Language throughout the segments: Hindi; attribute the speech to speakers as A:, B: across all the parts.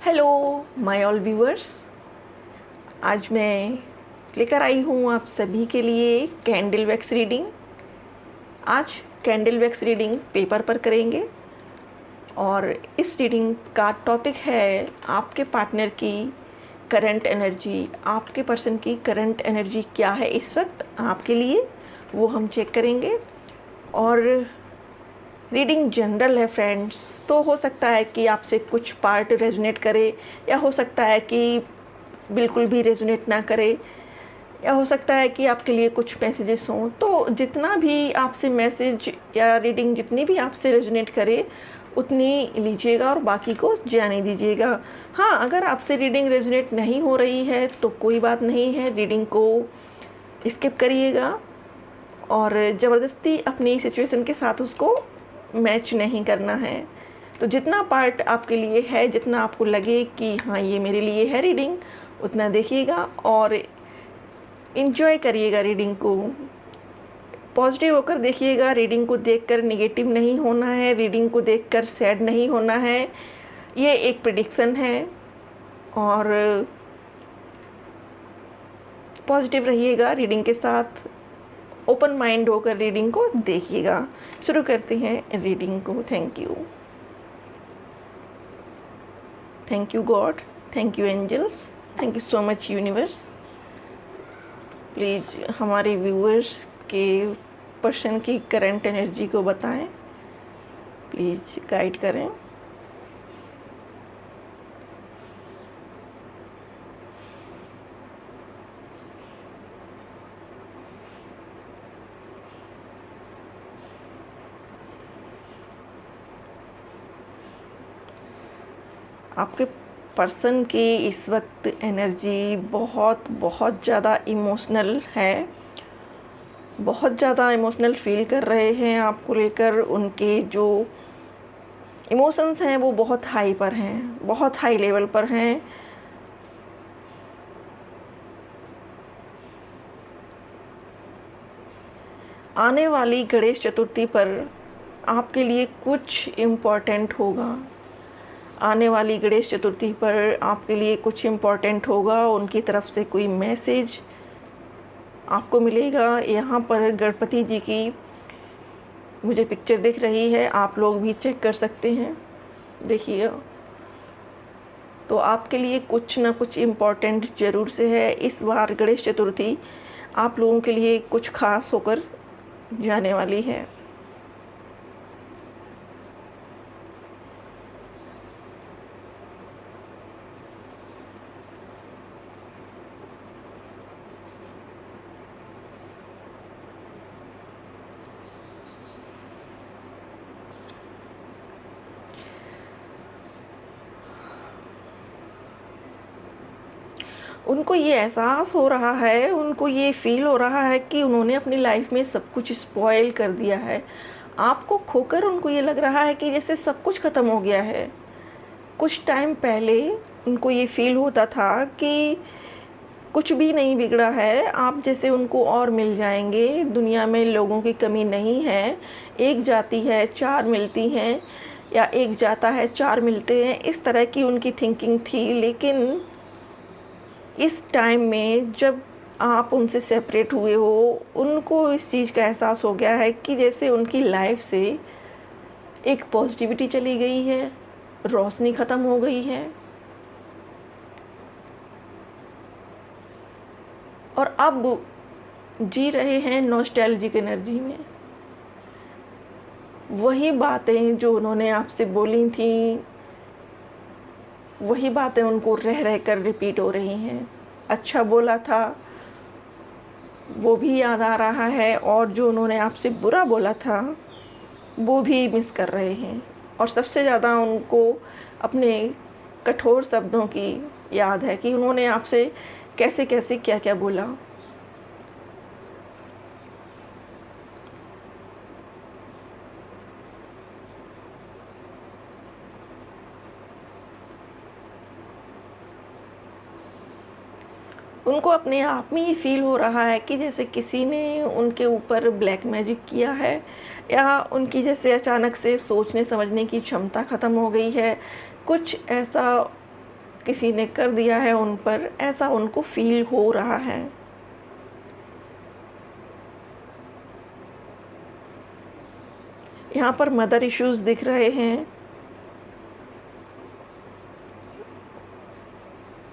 A: Hello my all viewers. आज मैं लेकर आई हूँ आप सभी के लिए कैंडल वैक्स रीडिंग। आज कैंडल वैक्स रीडिंग पेपर पर करेंगे और इस रीडिंग का टॉपिक है आपके पार्टनर की करंट एनर्जी। आपके पर्सन की करंट एनर्जी क्या है इस वक्त आपके लिए, वो हम चेक करेंगे। और रीडिंग जनरल है फ्रेंड्स, तो हो सकता है कि आपसे कुछ पार्ट रेजोनेट करे या हो सकता है कि बिल्कुल भी रेजोनेट ना करे, या हो सकता है कि आपके लिए कुछ मैसेजेस हों। तो जितना भी आपसे मैसेज या रीडिंग जितनी भी आपसे रेजोनेट करे उतनी लीजिएगा और बाकी को जाने दीजिएगा। हाँ, अगर आपसे रीडिंग रेजोनेट नहीं हो रही है तो कोई बात नहीं है, रीडिंग को स्किप करिएगा और ज़बरदस्ती अपनी सिचुएशन के साथ उसको मैच नहीं करना है। तो जितना पार्ट आपके लिए है, जितना आपको लगे कि हाँ ये मेरे लिए है रीडिंग, उतना देखिएगा और इन्जॉय करिएगा रीडिंग को। पॉजिटिव होकर देखिएगा, रीडिंग को देखकर नेगेटिव नहीं होना है, रीडिंग को देखकर सैड नहीं होना है। ये एक प्रेडिक्शन है और पॉजिटिव रहिएगा रीडिंग के साथ, ओपन माइंड होकर रीडिंग को देखिएगा। शुरू करते हैं रीडिंग को। Thank you God, thank you angels, thank you so much universe. Please हमारे व्यूअर्स के पर्सन की करंट एनर्जी को बताएं, प्लीज़ गाइड करें। आपके पर्सन की इस वक्त एनर्जी बहुत बहुत ज़्यादा इमोशनल है, बहुत ज़्यादा इमोशनल फील कर रहे हैं आपको लेकर। उनके जो इमोशंस हैं वो बहुत हाई पर हैं, बहुत हाई लेवल पर हैं। आने वाली गणेश चतुर्थी पर आपके लिए कुछ इम्पोर्टेंट होगा। आने वाली गणेश चतुर्थी पर आपके लिए कुछ इम्पोर्टेंट होगा, उनकी तरफ से कोई मैसेज आपको मिलेगा। यहाँ पर गणपति जी की मुझे पिक्चर दिख रही है, आप लोग भी चेक कर सकते हैं, देखिए। तो आपके लिए कुछ ना कुछ इम्पोर्टेंट ज़रूर से है। इस बार गणेश चतुर्थी आप लोगों के लिए कुछ खास होकर जाने वाली है। उनको ये एहसास हो रहा है, उनको ये फील हो रहा है कि उन्होंने अपनी लाइफ में सब कुछ स्पॉइल कर दिया है। आपको खोकर उनको ये लग रहा है कि जैसे सब कुछ ख़त्म हो गया है। कुछ टाइम पहले उनको ये फील होता था कि कुछ भी नहीं बिगड़ा है, आप जैसे उनको और मिल जाएंगे। दुनिया में लोगों की कमी नहीं है, एक जाती है चार मिलती हैं, या एक जाता है चार मिलते हैं, इस तरह की उनकी थिंकिंग थी। लेकिन इस टाइम में जब आप उनसे सेपरेट हुए हो, उनको इस चीज़ का एहसास हो गया है कि जैसे उनकी लाइफ से एक पॉजिटिविटी चली गई है, रोशनी ख़त्म हो गई है और अब जी रहे हैं नॉस्टैल्जिक एनर्जी में। वही बातें जो उन्होंने आपसे बोली थी, वही बातें उनको रह रह कर रिपीट हो रही हैं। अच्छा बोला था वो भी याद आ रहा है और जो उन्होंने आपसे बुरा बोला था वो भी मिस कर रहे हैं। और सबसे ज़्यादा उनको अपने कठोर शब्दों की याद है कि उन्होंने आपसे कैसे कैसे क्या क्या बोला। उनको अपने आप में ये फील हो रहा है कि जैसे किसी ने उनके ऊपर ब्लैक मैजिक किया है, या उनकी जैसे अचानक से सोचने समझने की क्षमता ख़त्म हो गई है। कुछ ऐसा किसी ने कर दिया है उन पर, ऐसा उनको फील हो रहा है। यहाँ पर मदर इश्यूज दिख रहे हैं।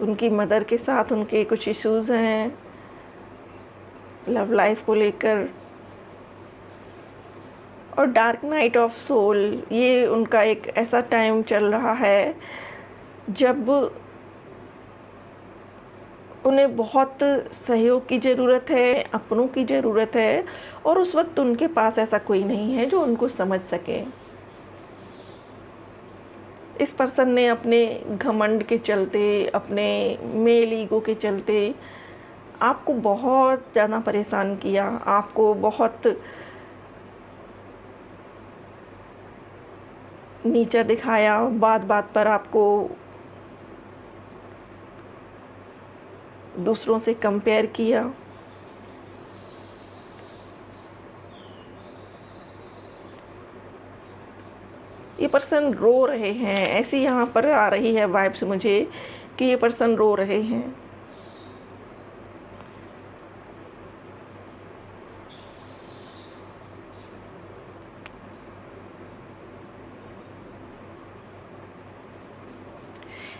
A: उनकी मदर के साथ उनके कुछ इश्यूज हैं लव लाइफ को लेकर। और डार्क नाइट ऑफ सोल, ये उनका एक ऐसा टाइम चल रहा है जब उन्हें बहुत सहयोग की ज़रूरत है, अपनों की ज़रूरत है, और उस वक्त उनके पास ऐसा कोई नहीं है जो उनको समझ सके। इस पर्सन ने अपने घमंड के चलते, अपने मेल ईगो के चलते आपको बहुत ज़्यादा परेशान किया, आपको बहुत नीचा दिखाया, बात बात पर आपको दूसरों से कंपेयर किया। ये पर्सन रो रहे हैं, ऐसी यहाँ पर आ रही है वाइब्स मुझे कि ये पर्सन रो रहे हैं।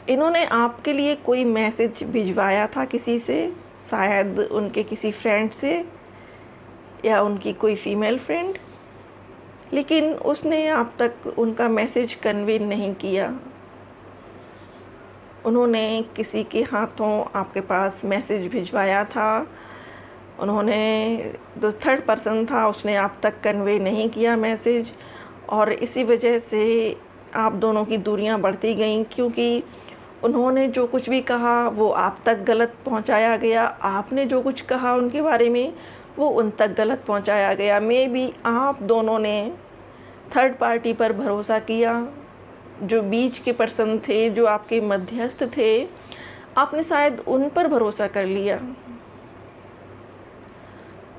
A: इन्होंने आपके लिए कोई मैसेज भिजवाया था किसी से, शायद उनके किसी फ्रेंड से या उनकी कोई फीमेल फ्रेंड, लेकिन उसने आप तक उनका मैसेज कन्वे नहीं किया। उन्होंने किसी के हाथों आपके पास मैसेज भिजवाया था, उन्होंने जो थर्ड पर्सन था उसने आप तक कन्वे नहीं किया मैसेज, और इसी वजह से आप दोनों की दूरियां बढ़ती गईं, क्योंकि उन्होंने जो कुछ भी कहा वो आप तक गलत पहुंचाया गया, आपने जो कुछ कहा उनके बारे में वो उन तक गलत पहुंचाया गया। मे बी आप दोनों ने थर्ड पार्टी पर भरोसा किया, जो बीच के पर्सन थे, जो आपके मध्यस्थ थे, आपने शायद उन पर भरोसा कर लिया।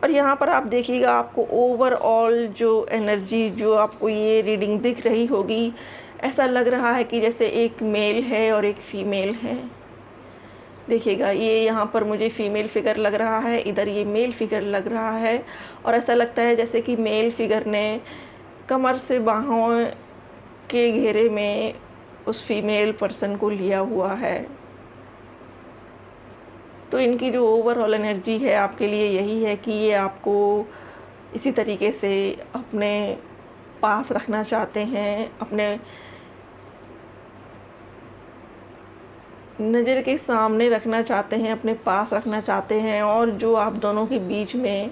A: और यहाँ पर आप देखिएगा, आपको ओवरऑल जो एनर्जी जो आपको ये रीडिंग दिख रही होगी, ऐसा लग रहा है कि जैसे एक मेल है और एक फीमेल है। देखिएगा, ये यहाँ पर मुझे फीमेल फिगर लग रहा है, इधर ये मेल फिगर लग रहा है, और ऐसा लगता है जैसे कि मेल फिगर ने कमर से बाहों के घेरे में उस फीमेल पर्सन को लिया हुआ है। तो इनकी जो ओवरऑल एनर्जी है आपके लिए यही है कि ये आपको इसी तरीके से अपने पास रखना चाहते हैं, अपने नज़र के सामने रखना चाहते हैं, अपने पास रखना चाहते हैं, और जो आप दोनों के बीच में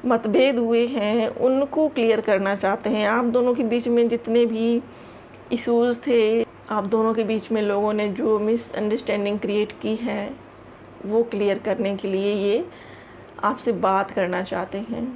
A: मतभेद हुए हैं उनको क्लियर करना चाहते हैं। आप दोनों के बीच में जितने भी इश्यूज़ थे, आप दोनों के बीच में लोगों ने जो मिसअंडरस्टैंडिंग क्रिएट की है वो क्लियर करने के लिए ये आपसे बात करना चाहते हैं।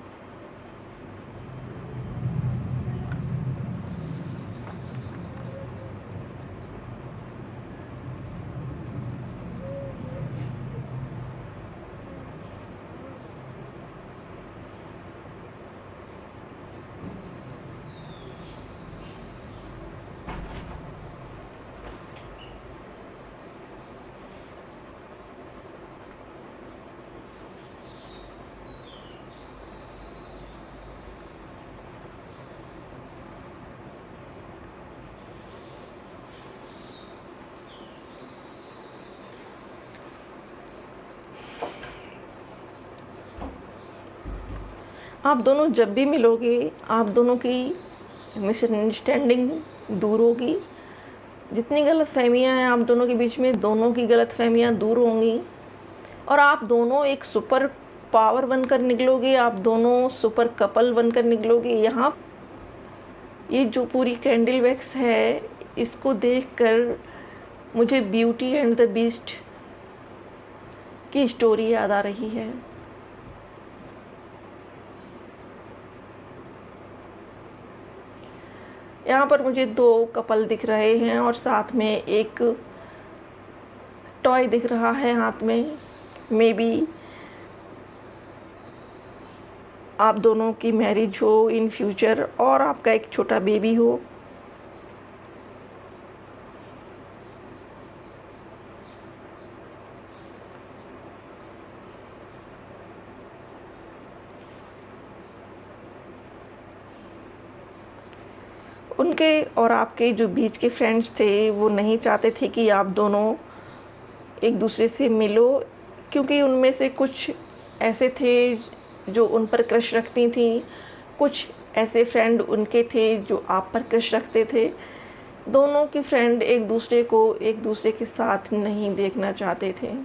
A: आप दोनों जब भी मिलोगे, आप दोनों की मिसअंडरस्टैंडिंग दूर होगी। जितनी गलतफहमियां हैं आप दोनों के बीच में, दोनों की गलतफहमियां दूर होंगी, और आप दोनों एक सुपर पावर बनकर निकलोगे, आप दोनों सुपर कपल बनकर निकलोगे। यहाँ ये जो पूरी कैंडल वैक्स है, इसको देखकर मुझे ब्यूटी एंड द बीस्ट की स्टोरी याद आ रही है। यहाँ पर मुझे दो कपल दिख रहे हैं और साथ में एक टॉय दिख रहा है हाथ में। मे बी आप दोनों की मैरिज हो इन फ्यूचर और आपका एक छोटा बेबी हो। उनके और आपके जो बीच के फ्रेंड्स थे वो नहीं चाहते थे कि आप दोनों एक दूसरे से मिलो, क्योंकि उनमें से कुछ ऐसे थे जो उन पर क्रश रखती थीं, कुछ ऐसे फ्रेंड उनके थे जो आप पर क्रश रखते थे। दोनों की फ्रेंड एक दूसरे को एक दूसरे के साथ नहीं देखना चाहते थे।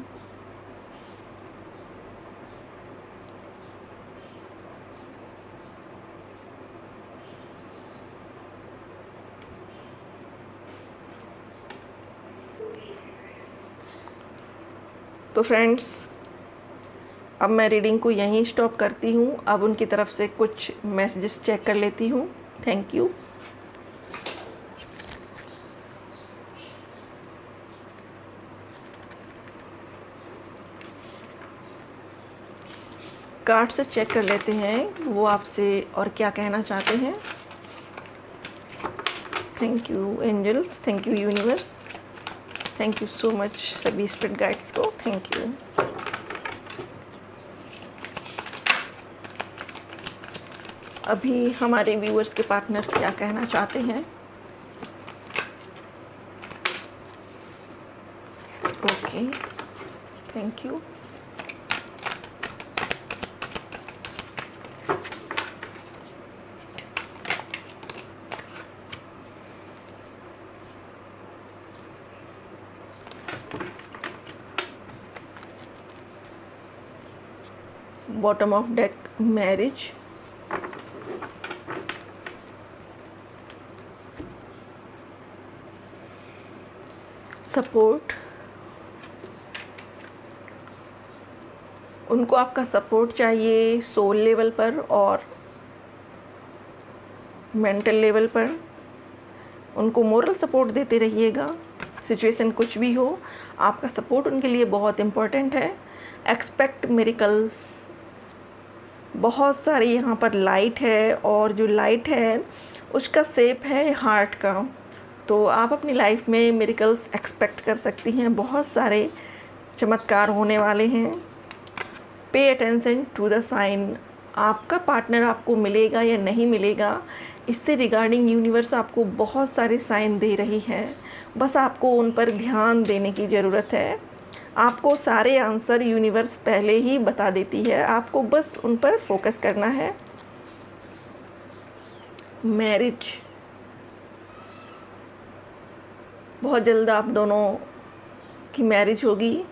A: तो फ्रेंड्स, अब मैं रीडिंग को यहीं स्टॉप करती हूँ। अब उनकी तरफ से कुछ मैसेजेस चेक कर लेती हूँ। Thank you. कार्ड से चेक कर लेते हैं वो आपसे और क्या कहना चाहते हैं। Thank you angels, thank you universe, thank you so much सभी स्पिरिट गाइड्स को, थैंक यू। अभी हमारे व्यूअर्स के पार्टनर क्या कहना चाहते हैं। Okay, thank you. Bottom of deck marriage, support, उनको आपका सपोर्ट चाहिए सोल लेवल पर और मेंटल लेवल पर। उनको मोरल सपोर्ट देते रहिएगा, सिचुएशन कुछ भी हो, आपका सपोर्ट उनके लिए बहुत इम्पोर्टेंट है। एक्सपेक्ट मिरेकल्स, बहुत सारी यहाँ पर लाइट है और जो लाइट है उसका शेप है हार्ट का। तो आप अपनी लाइफ में मिरेकल्स एक्सपेक्ट कर सकती हैं, बहुत सारे चमत्कार होने वाले हैं। Pay attention to the sign, आपका पार्टनर आपको मिलेगा या नहीं मिलेगा, इससे रिगार्डिंग यूनिवर्स आपको बहुत सारे साइन दे रही है। बस आपको उन पर ध्यान देने की ज़रूरत है। आपको सारे आंसर यूनिवर्स पहले ही बता देती है, आपको बस उन पर फोकस करना है। मैरिज, बहुत जल्द आप दोनों की मैरिज होगी।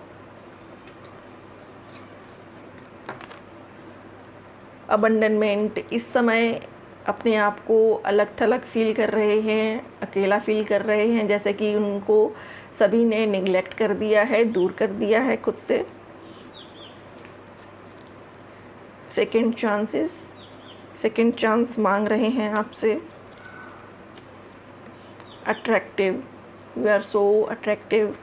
A: अबंडनमेंट, इस समय अपने आप को अलग थलग फील कर रहे हैं, अकेला फील कर रहे हैं, जैसे कि उनको सभी ने निगलेक्ट कर दिया है, दूर कर दिया है खुद से। सेकंड चांसेस, सेकंड चांस मांग रहे हैं आपसे। Attractive, you are so attractive.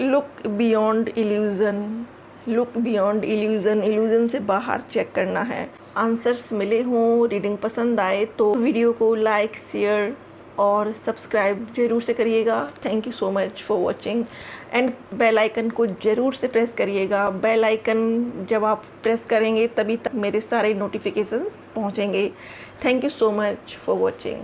A: Look beyond illusion, look beyond illusion, illusion से बाहर चेक करना है। आंसर्स मिले हों, रीडिंग पसंद आए तो वीडियो को लाइक, शेयर और सब्सक्राइब ज़रूर से करिएगा। Thank you so much for watching and bell icon को ज़रूर से प्रेस करिएगा। बेल आइकन जब आप प्रेस करेंगे तभी तक मेरे सारे नोटिफिकेशंस पहुँचेंगे। Thank you so much for watching.